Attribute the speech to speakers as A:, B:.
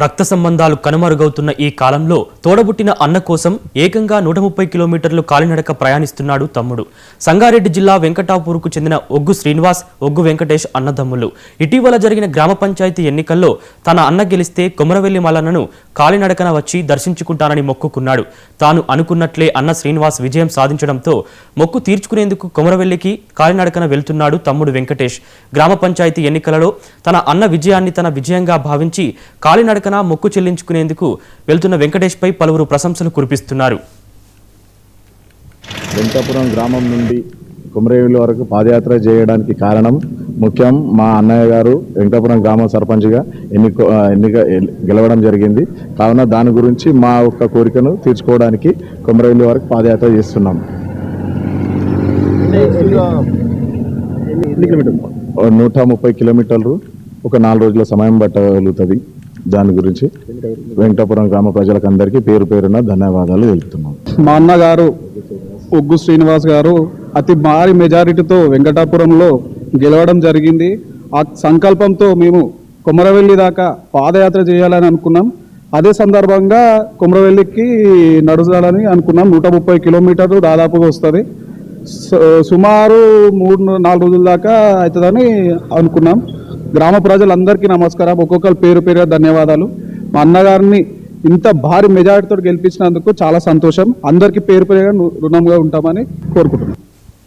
A: రక్త సంబంధాలు కనుమరుగవుతున్న ఈ కాలంలో తోడబుట్టిన అన్న కోసం ఏకంగా 130 కిలోమీటర్లు కాలినడక ప్రయాణిస్తున్నాడు తమ్ముడు. సంగారెడ్డి జిల్లా వెంకటాపూర్కు చెందిన ఒగ్గు శ్రీనివాస్, ఒగ్గు వెంకటేష్ అన్నదమ్ములు. ఇటీవల జరిగిన గ్రామ పంచాయతీ ఎన్నికల్లో తన అన్న గెలిస్తే కొమరవెల్లి మల్లన్నను కాలినడకన వచ్చి దర్శించుకుంటానని మొక్కుకున్నాడు. తాను అనుకున్నట్లే అన్న శ్రీనివాస్ విజయం సాధించడంతో మొక్కు తీర్చుకునేందుకు కొమరవెల్లికి కాలినడకన వెళ్తున్నాడు తమ్ముడు వెంకటేష్. గ్రామ పంచాయతీ ఎన్నికలలో తన అన్న విజయాన్ని తన విజయంగా భావించి కాలినడక మొక్కు చెల్లించుకునేందుకు వెళ్తున్న వెంకటేష్ పై పలువురు ప్రశంసలు కురిపిస్తున్నారు.
B: వెంకటాపురం గ్రామం నుండి కొమరవెల్లి వరకు పాదయాత్ర చేయడానికి కారణం ముఖ్యం మా అన్నయ్య గారు వెంకటాపురం గ్రామ సర్పంచ్గా ఎన్నిక గెలవడం జరిగింది. కావున దాని గురించి మా యొక్క కోరికను తీర్చుకోవడానికి కొమరవెల్లి వరకు పాదయాత్ర చేస్తున్నాం. 130 కిలోమీటర్లు ఒక 4 రోజుల సమయం పట్టగలుగుతుంది. దాని గురించి వెంకటాపురం గ్రామ ప్రజలకు అందరికీ పేరు పేరున ధన్యవాదాలు తెలుపుతున్నాం.
C: మా అన్నగారు ఒగ్గు శ్రీనివాస్ గారు అతి భారీ మెజారిటీతో వెంకటాపురంలో గెలవడం జరిగింది. ఆ సంకల్పంతో మేము కొమరవెల్లి దాకా పాదయాత్ర చేయాలని అనుకున్నాం. అదే సందర్భంగా కొమరవెల్లికి నడుచాలని అనుకున్నాం. 130 కిలోమీటర్లు దాదాపుగా వస్తుంది. సుమారు 3-4 రోజుల దాకా అవుతుందని అనుకున్నాం. గ్రామ ప్రజలందరికీ నమస్కారం. ఒక్కొక్కరు పేరు పేరుగా ధన్యవాదాలు. మా అన్నగారిని ఇంత భారీ మెజారిటీతో గెలిపించినందుకు చాలా సంతోషం. అందరికీ పేరు పేరుగా రుణంగా ఉంటామని కోరుకుంటున్నాం.